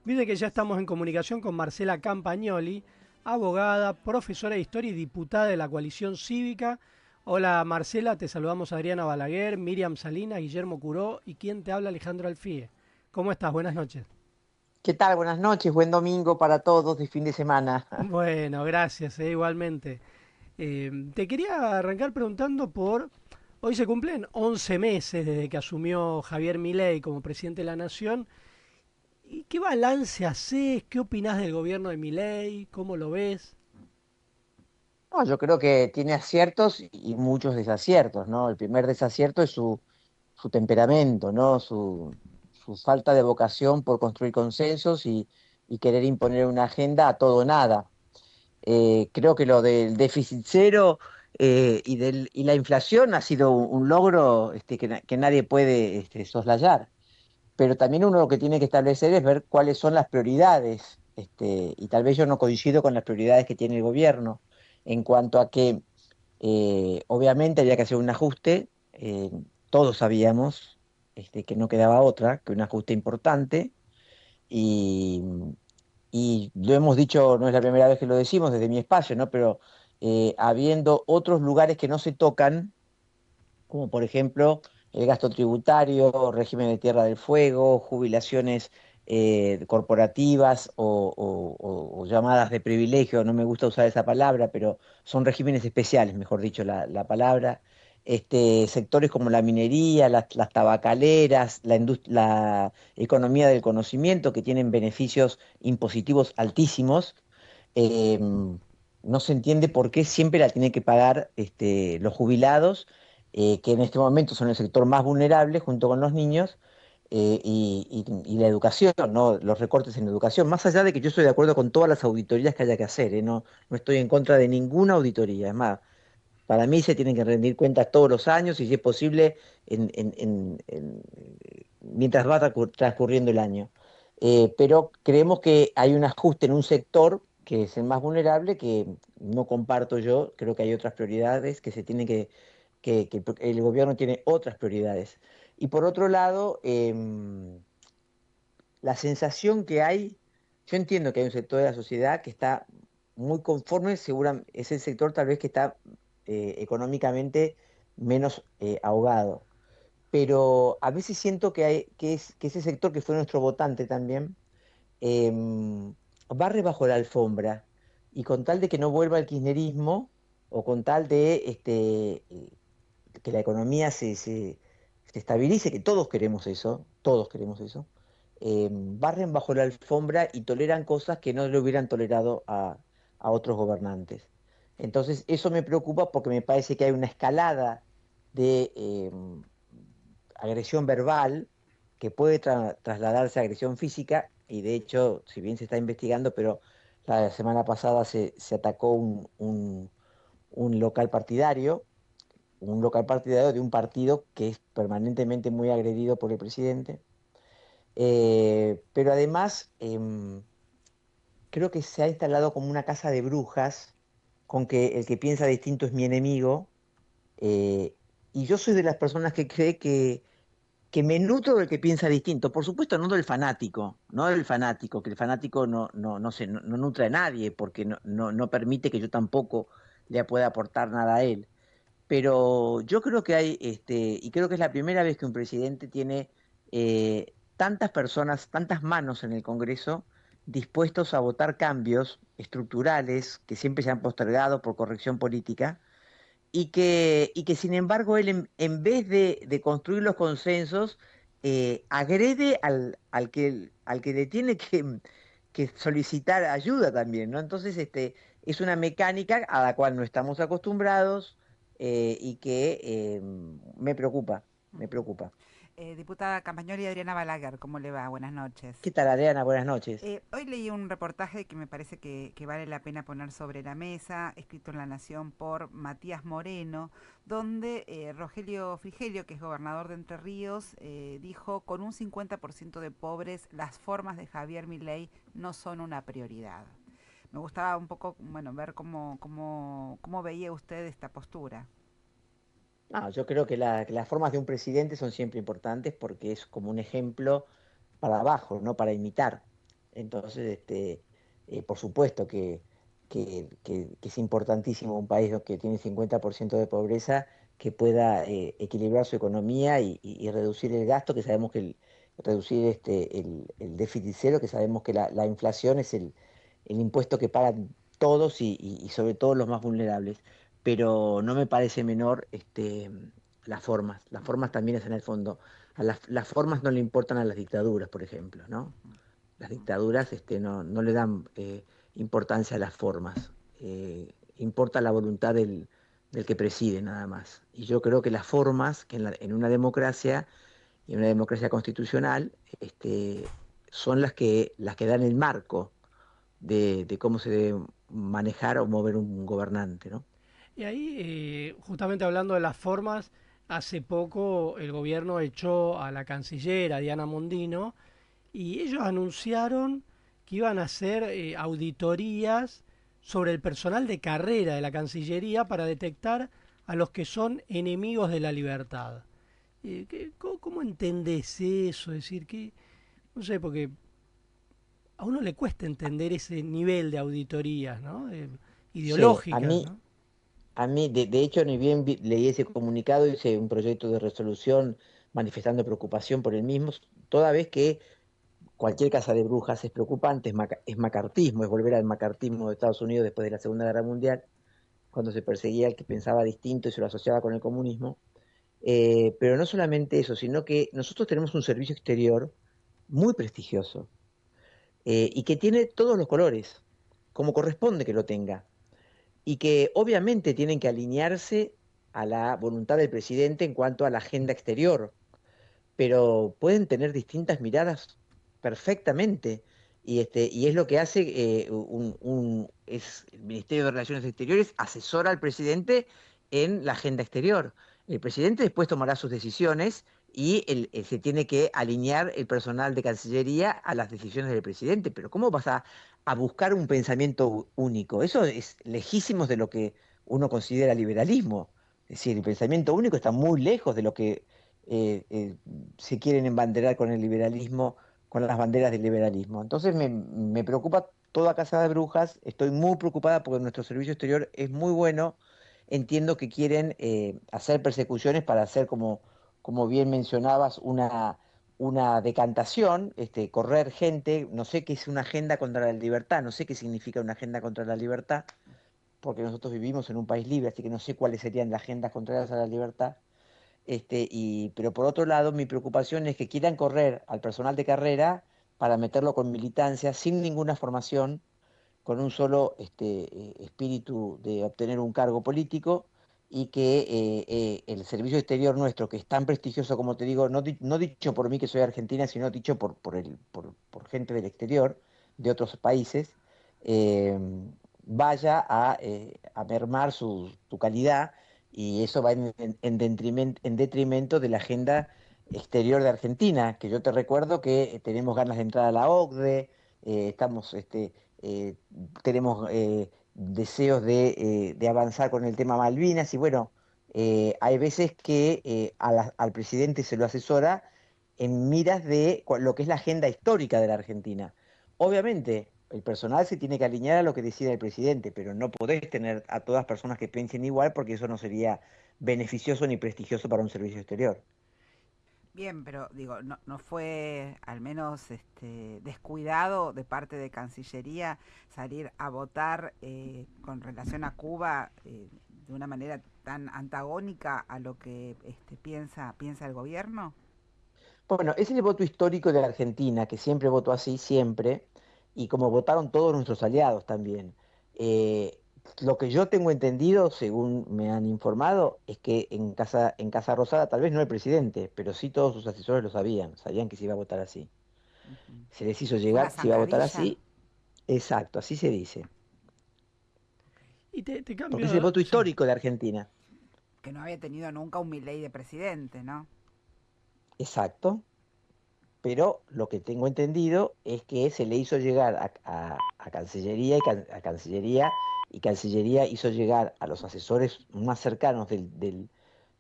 Viste que ya estamos en comunicación con Marcela Campagnoli, abogada, profesora de historia y diputada de la coalición cívica. Hola Marcela, te saludamos Adriana Balaguer, Miriam Salinas, Guillermo Curó y quien te habla Alejandro Alfie. ¿Cómo estás? Buenas noches. ¿Qué tal? Buenas noches, buen domingo para todos de fin de semana. Bueno, gracias, igualmente. Te quería arrancar preguntando por... Hoy se cumplen 11 meses desde que asumió Javier Milei como presidente de la Nación. ¿Y qué balance haces? ¿Qué opinás del gobierno de Milei? ¿Cómo lo ves? No, yo creo que tiene aciertos y muchos desaciertos, ¿no? El primer desacierto es su temperamento, ¿no? Su falta de vocación por construir consensos y querer imponer una agenda a todo o nada. Creo que lo del déficit cero y la inflación ha sido un logro que nadie puede soslayar. Pero también uno lo que tiene que establecer es ver cuáles son las prioridades, y tal vez yo no coincido con las prioridades que tiene el gobierno en cuanto a que obviamente había que hacer un ajuste, todos sabíamos que no quedaba otra que un ajuste importante y, y lo hemos dicho, no es la primera vez que lo decimos desde mi espacio, ¿no? Pero habiendo otros lugares que no se tocan, como por ejemplo el gasto tributario, régimen de Tierra del Fuego, jubilaciones corporativas o llamadas de privilegio, no me gusta usar esa palabra, pero son regímenes especiales, mejor dicho, la palabra. Sectores como la minería, las tabacaleras, la economía del conocimiento, que tienen beneficios impositivos altísimos, eh, no se entiende por qué siempre la tienen que pagar los jubilados, que en este momento son el sector más vulnerable junto con los niños, y la educación, ¿no? Los recortes en educación, más allá de que yo estoy de acuerdo con todas las auditorías que haya que hacer, no, no estoy en contra de ninguna auditoría, es más, para mí se tienen que rendir cuentas todos los años y si es posible mientras va transcurriendo el año. Pero creemos que hay un ajuste en un sector que es el más vulnerable, que no comparto yo, creo que hay otras prioridades que se tienen que el gobierno tiene otras prioridades. Y por otro lado, la sensación que hay, yo entiendo que hay un sector de la sociedad que está muy conforme, seguramente es el sector tal vez que está económicamente menos ahogado, pero a veces siento que ese sector que fue nuestro votante también, barre bajo la alfombra y con tal de que no vuelva el kirchnerismo o con tal de que la economía se estabilice, que todos queremos eso, barren bajo la alfombra y toleran cosas que no le hubieran tolerado a otros gobernantes. Entonces, eso me preocupa porque me parece que hay una escalada de agresión verbal que puede trasladarse a agresión física, y de hecho, si bien se está investigando, pero la semana pasada se atacó un local partidario, un local partidario de un partido que es permanentemente muy agredido por el presidente. Pero además, creo que se ha instalado como una casa de brujas, con que el que piensa distinto es mi enemigo, eh, y yo soy de las personas que cree que me nutro del que piensa distinto. Por supuesto, no del fanático, no del fanático, que el fanático no nutre a nadie, porque no permite que yo tampoco le pueda aportar nada a él. Pero yo creo que hay, y creo que es la primera vez que un presidente tiene tantas personas, tantas manos en el Congreso dispuestos a votar cambios estructurales que siempre se han postergado por corrección política y que sin embargo él en vez de construir los consensos, agrede al que le tiene que solicitar ayuda también, ¿no? Entonces, es una mecánica a la cual no estamos acostumbrados, y que me preocupa, me Ujú. preocupa. Diputada Campagnoli, Adriana Balaguer, ¿cómo le va? Buenas noches. ¿Qué tal, Adriana? Buenas noches. Hoy leí un reportaje que me parece que vale la pena poner sobre la mesa, escrito en La Nación por Matías Moreno, donde Rogelio Frigelio, que es gobernador de Entre Ríos, dijo: con un 50% de pobres, las formas de Javier Milei no son una prioridad. Me gustaba un poco, bueno, ver cómo veía usted esta postura. No, yo creo que las formas de un presidente son siempre importantes porque es como un ejemplo para abajo, no para imitar. Entonces, por supuesto que es importantísimo un país que tiene 50% de pobreza que pueda equilibrar su economía y reducir el gasto, que sabemos que reducir el déficit cero, que sabemos que la inflación es el impuesto que pagan todos y sobre todo los más vulnerables. Pero no me parece menor las formas. Las formas también es en el fondo. Las formas no le importan a las dictaduras, por ejemplo, ¿no? Las dictaduras no le dan importancia a las formas, importa la voluntad del que preside nada más. Y yo creo que las formas, que en una democracia y en una democracia constitucional, son las que dan el marco de cómo se debe manejar o mover un gobernante, ¿no? Y ahí, justamente hablando de las formas, hace poco el gobierno echó a la canciller, a Diana Mondino, y ellos anunciaron que iban a hacer auditorías sobre el personal de carrera de la Cancillería para detectar a los que son enemigos de la libertad. ¿Cómo entendés eso? Es decir, que, no sé, porque a uno le cuesta entender ese nivel de auditorías, ¿no? Sí, a Ideológicas, mí, ¿no? a mí de hecho, ni bien leí ese comunicado, hice un proyecto de resolución manifestando preocupación por el mismo, toda vez que cualquier caza de brujas es preocupante, es macartismo, es volver al macartismo de Estados Unidos después de la Segunda Guerra Mundial, cuando se perseguía al que pensaba distinto y se lo asociaba con el comunismo. Pero no solamente eso, sino que nosotros tenemos un servicio exterior muy prestigioso y que tiene todos los colores, como corresponde que lo tenga, y que obviamente tienen que alinearse a la voluntad del presidente en cuanto a la agenda exterior, pero pueden tener distintas miradas perfectamente. Y es lo que hace el Ministerio de Relaciones Exteriores asesora al presidente en la agenda exterior. El presidente después tomará sus decisiones y se tiene que alinear el personal de Cancillería a las decisiones del presidente. Pero ¿cómo vas a buscar un pensamiento único? Eso es lejísimos de lo que uno considera liberalismo. Es decir, el pensamiento único está muy lejos de lo que eh, eh, se quieren embanderar con el liberalismo, con las banderas del liberalismo. Entonces me preocupa toda casa de brujas, estoy muy preocupada porque nuestro servicio exterior es muy bueno, entiendo que quieren hacer persecuciones para hacer, como bien mencionabas, una decantación, correr gente, no sé qué es una agenda contra la libertad, no sé qué significa una agenda contra la libertad, porque nosotros vivimos en un país libre, así que no sé cuáles serían las agendas contrarias a la libertad. Pero por otro lado, mi preocupación es que quieran correr al personal de carrera para meterlo con militancia, sin ninguna formación, con un solo espíritu de obtener un cargo político, y que el servicio exterior nuestro, que es tan prestigioso como te digo, no dicho por mí que soy argentina, sino dicho por gente del exterior, de otros países, eh, vaya a mermar su calidad, y eso va en detrimento de la agenda exterior de Argentina, que yo te recuerdo que tenemos ganas de entrar a la OCDE, estamos eh, tenemos deseos de avanzar con el tema Malvinas, y bueno, hay veces que al presidente se lo asesora en miras de lo que es la agenda histórica de la Argentina. Obviamente, el personal se tiene que alinear a lo que decida el presidente, pero no podés tener a todas personas que piensen igual, porque eso no sería beneficioso ni prestigioso para un servicio exterior. Bien, pero digo, no fue al menos descuidado de parte de Cancillería salir a votar con relación a Cuba de una manera tan antagónica a lo que piensa el gobierno. Bueno, ese es el voto histórico de la Argentina, que siempre votó así, siempre, y como votaron todos nuestros aliados también. Lo que yo tengo entendido, según me han informado, es que en Casa Rosada, tal vez no el presidente, pero sí todos sus asesores lo sabían que se iba a votar así. Ujú. Se les hizo Fue una llegar, se iba a votar zancadilla así, exacto, así se dice, Y te porque es el cambio, voto sí. histórico de Argentina, que no había tenido nunca un Milei de presidente, ¿no? exacto. Pero lo que tengo entendido es que se le hizo llegar a Cancillería, y Cancillería hizo llegar a los asesores más cercanos de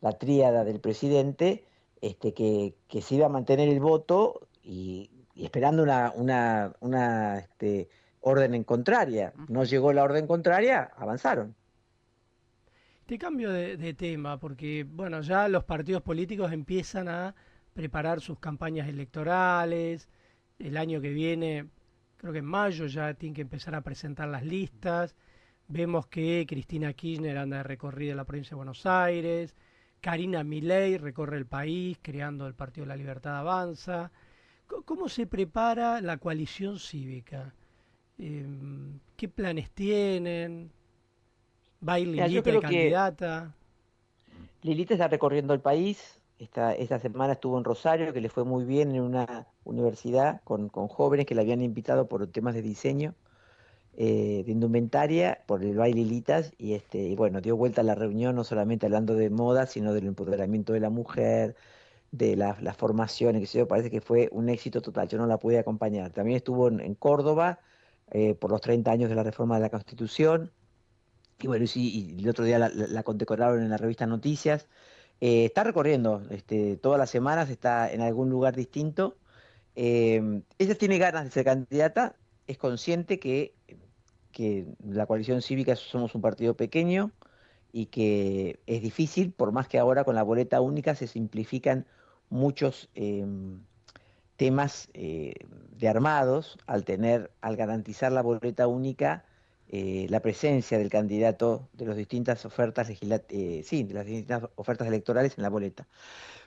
la tríada del presidente, que se iba a mantener el voto, y y esperando orden en contraria. No llegó la orden contraria, avanzaron. Te cambio de tema, porque bueno, ya los partidos políticos empiezan a preparar sus campañas electorales. El año que viene, creo que en mayo ya tienen que empezar a presentar las listas. Vemos que Cristina Kirchner anda de recorrida en la provincia de Buenos Aires. Karina Milei recorre el país creando el Partido de la Libertad Avanza. ¿Cómo se prepara la coalición cívica? ¿Qué planes tienen? ¿Va a ir Mira, yo Lilita de creo que candidata? Lilita está recorriendo el país. Esta semana estuvo en Rosario, que le fue muy bien en una universidad con jóvenes que la habían invitado por temas de diseño, de indumentaria, por el baile Lilitas, y bueno, dio vuelta a la reunión, no solamente hablando de moda, sino del empoderamiento de la mujer, de las formaciones, que sé yo, parece que fue un éxito total. Yo no la pude acompañar. También estuvo en Córdoba, por los 30 años de la reforma de la Constitución. Y bueno, y sí, y el otro día la condecoraron en la revista Noticias. Está recorriendo, todas las semanas está en algún lugar distinto. Ella tiene ganas de ser candidata, es consciente que la coalición cívica somos un partido pequeño y que es difícil, por más que ahora con la boleta única se simplifican muchos temas de armados, al garantizar la boleta única, la presencia del candidato de las distintas ofertas sí, de las distintas ofertas electorales en la boleta.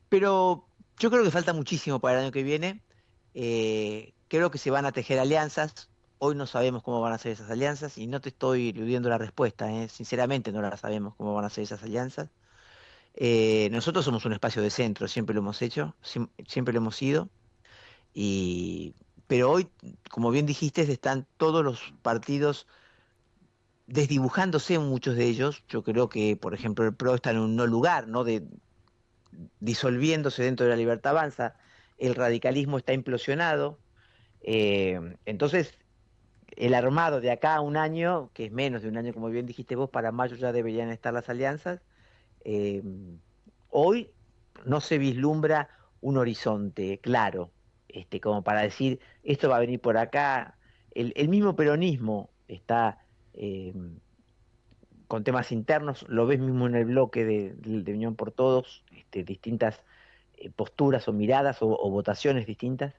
Pero yo creo que falta muchísimo para el año que viene. Creo que se van a tejer alianzas. Hoy no sabemos cómo van a ser esas alianzas y no te estoy eludiendo la respuesta. Sinceramente no la sabemos cómo van a ser esas alianzas. Nosotros somos un espacio de centro, siempre lo hemos hecho, siempre lo hemos sido. Y, pero hoy, como bien dijiste, están todos los partidos desdibujándose, muchos de ellos. Yo creo que, por ejemplo, el PRO está en un no lugar, ¿no? Disolviéndose dentro de la Libertad Avanza. El radicalismo está implosionado. Entonces, el armado de acá a un año, que es menos de un año, como bien dijiste vos, para mayo ya deberían estar las alianzas. eh, Hoy no se vislumbra un horizonte claro, como para decir, esto va a venir por acá. El mismo peronismo está eh, con temas internos, lo ves mismo en el bloque de Unión por Todos, distintas posturas o miradas o votaciones distintas.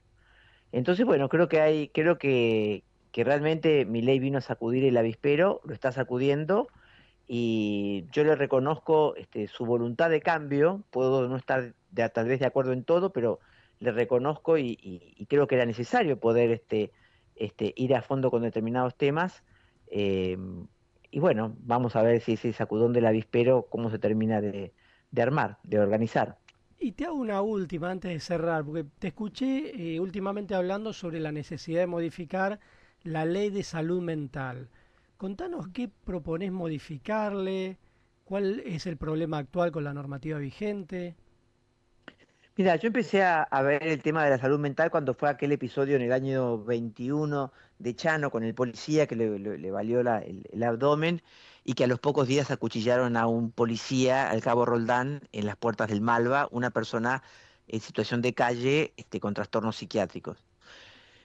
Entonces, bueno, creo que realmente Milei vino a sacudir el avispero, lo está sacudiendo, y yo le reconozco su voluntad de cambio. Puedo no estar tal vez de acuerdo en todo, pero le reconozco y creo que era necesario poder ir a fondo con determinados temas. eh, y bueno, vamos a ver si ese sacudón del avispero, cómo se termina de armar, de organizar. Y te hago una última antes de cerrar, porque te escuché últimamente hablando sobre la necesidad de modificar la ley de salud mental. Contanos qué proponés modificarle, cuál es el problema actual con la normativa vigente. Mira, yo empecé a ver el tema de la salud mental cuando fue aquel episodio en el año 21 de Chano con el policía que le valió el abdomen y que a los pocos días acuchillaron a un policía, al cabo Roldán, en las puertas del Malva, una persona en situación de calle, con trastornos psiquiátricos.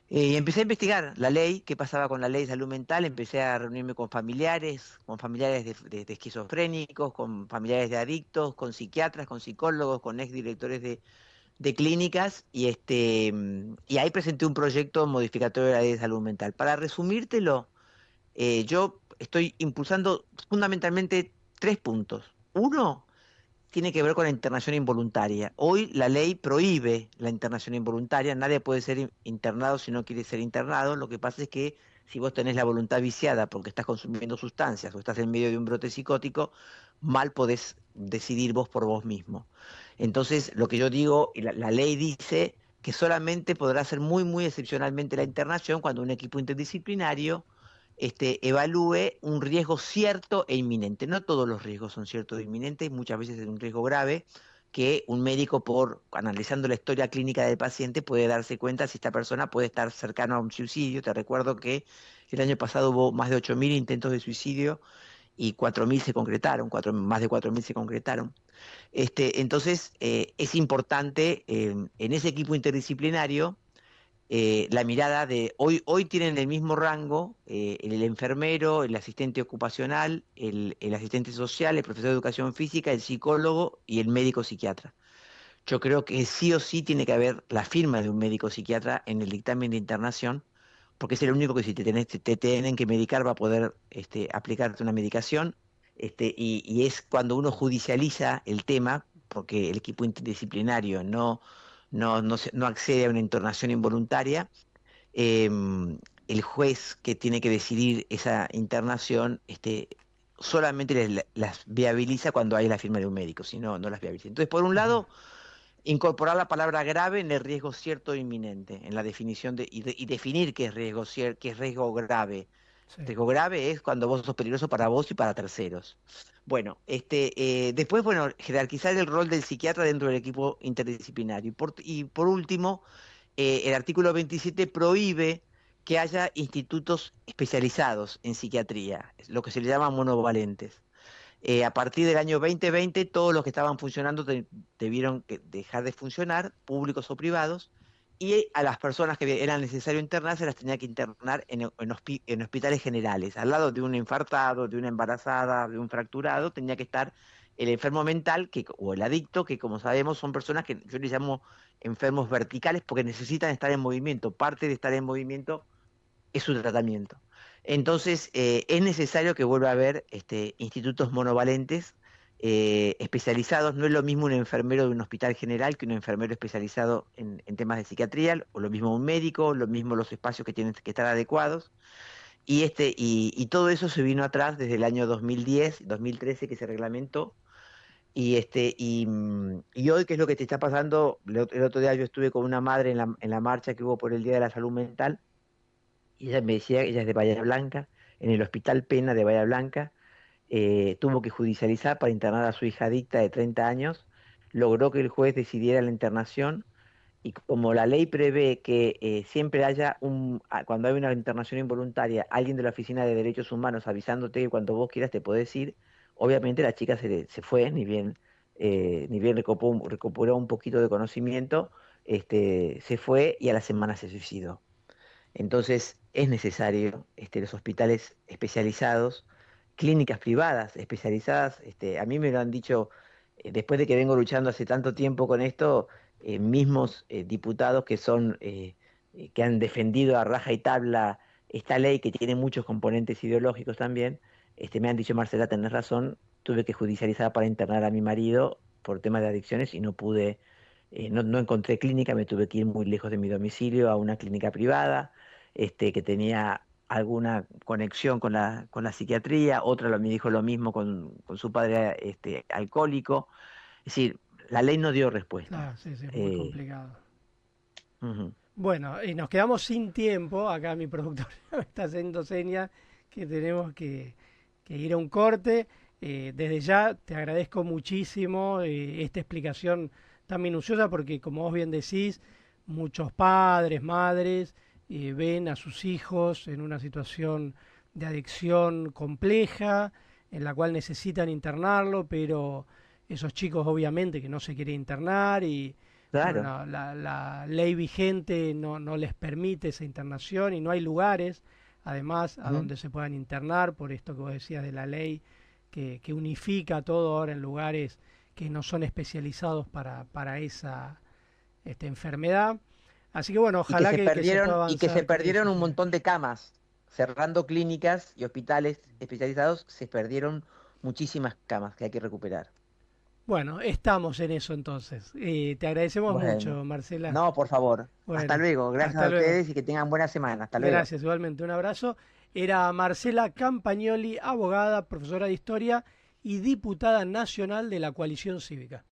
Y empecé a investigar la ley, qué pasaba con la ley de salud mental, empecé a reunirme con familiares de esquizofrénicos, con familiares de adictos, con psiquiatras, con psicólogos, con exdirectores de clínicas, y ahí presenté un proyecto modificatorio de la ley de salud mental. Para resumírtelo, yo estoy impulsando fundamentalmente tres puntos. Uno, tiene que ver con la internación involuntaria. Hoy la ley prohíbe la internación involuntaria, nadie puede ser internado si no quiere ser internado. Lo que pasa es que si vos tenés la voluntad viciada porque estás consumiendo sustancias o estás en medio de un brote psicótico, mal podés decidir vos por vos mismo. Entonces, lo que yo digo, y la ley dice que solamente podrá ser muy, muy excepcionalmente la internación cuando un equipo interdisciplinario evalúe un riesgo cierto e inminente. No todos los riesgos son ciertos e inminentes, muchas veces es un riesgo grave que un médico, por analizando la historia clínica del paciente, puede darse cuenta si esta persona puede estar cercano a un suicidio. Te recuerdo que el año pasado hubo más de 8.000 intentos de suicidio y 4.000 se concretaron, más de 4.000 se concretaron. Entonces, es importante en ese equipo interdisciplinario la mirada de hoy tienen el mismo rango el enfermero, el asistente ocupacional, el asistente social, el profesor de educación física, el psicólogo y el médico psiquiatra. Yo creo que sí o sí tiene que haber la firma de un médico psiquiatra en el dictamen de internación, porque es el único que si te tienen que medicar va a poder aplicarte una medicación, y es cuando uno judicializa el tema, porque el equipo interdisciplinario no accede a una internación involuntaria. El juez que tiene que decidir esa internación, solamente las viabiliza cuando hay la firma de un médico, si no, no las viabiliza. Entonces, por un Ujú. lado, incorporar la palabra grave en el riesgo cierto o inminente, en la definición y definir qué es qué es riesgo grave. Sí. Riesgo grave es cuando vos sos peligroso para vos y para terceros. Bueno, después, bueno, jerarquizar el rol del psiquiatra dentro del equipo interdisciplinario. Y por último, el artículo 27 prohíbe que haya institutos especializados en psiquiatría, lo que se le llama monovalentes. A partir del año 2020, todos los que estaban funcionando debieron dejar de funcionar, públicos o privados, y a las personas que era necesario internar se las tenía que internar en hospitales generales. Al lado de un infartado, de una embarazada, de un fracturado, tenía que estar el enfermo mental o el adicto, que como sabemos son personas que yo les llamo enfermos verticales porque necesitan estar en movimiento. Parte de estar en movimiento es su tratamiento. Entonces, es necesario que vuelva a haber institutos monovalentes especializados. No es lo mismo un enfermero de un hospital general que un enfermero especializado en temas de psiquiatría, o lo mismo un médico, lo mismo los espacios que tienen que estar adecuados. Y todo eso se vino atrás desde el año 2010, 2013 que se reglamentó. Y hoy, ¿qué es lo que te está pasando? El otro día yo estuve con una madre en la marcha que hubo por el Día de la Salud Mental, y ella me decía, ella es de Bahía Blanca, en el Hospital Pena de Bahía Blanca, tuvo que judicializar para internar a su hija adicta de 30 años, logró que el juez decidiera la internación, y como la ley prevé que siempre haya cuando hay una internación involuntaria, alguien de la Oficina de Derechos Humanos avisándote que cuando vos quieras te podés ir, obviamente la chica se fue, ni bien recuperó un poquito de conocimiento, se fue y a la semana se suicidó. Entonces es necesario los hospitales especializados, clínicas privadas especializadas. A mí me lo han dicho, después de que vengo luchando hace tanto tiempo con esto, mismos diputados que han defendido a raja y tabla esta ley que tiene muchos componentes ideológicos también. Me han dicho: Marcela, tenés razón, tuve que judicializar para internar a mi marido por temas de adicciones y no pude. No encontré clínica, me tuve que ir muy lejos de mi domicilio a una clínica privada, que tenía alguna conexión con la psiquiatría. Otra me dijo lo mismo con su padre alcohólico. Es decir, la ley no dio respuesta. Claro, sí, sí, es muy Eh, complicado. Ujú. Bueno, y nos quedamos sin tiempo. Acá mi productor me está haciendo señas que tenemos que ir a un corte. Desde ya te agradezco muchísimo esta explicación tan minuciosa porque, como vos bien decís, muchos padres, madres ven a sus hijos en una situación de adicción compleja en la cual necesitan internarlo, pero esos chicos obviamente que no se quieren internar y bueno, Claro. la ley vigente no les permite esa internación y no hay lugares, además, a Ujú. donde se puedan internar, por esto que vos decías de la ley que unifica todo ahora en lugares que no son especializados para esa enfermedad. Así que bueno, Y que ojalá se que se pueda perdieron, y que se avanzar con perdieron eso. un Sí. montón de camas. Cerrando clínicas y hospitales especializados, se perdieron muchísimas camas que hay que recuperar. Bueno, estamos en eso entonces. Te agradecemos Bueno, mucho, Marcela. no, por favor. Hasta Bueno, luego. Gracias hasta a luego. ustedes y que tengan buena semana. Hasta luego. Gracias, igualmente. Un abrazo. Era Marcela Campagnoli, abogada, profesora de historia y diputada nacional de la Coalición Cívica.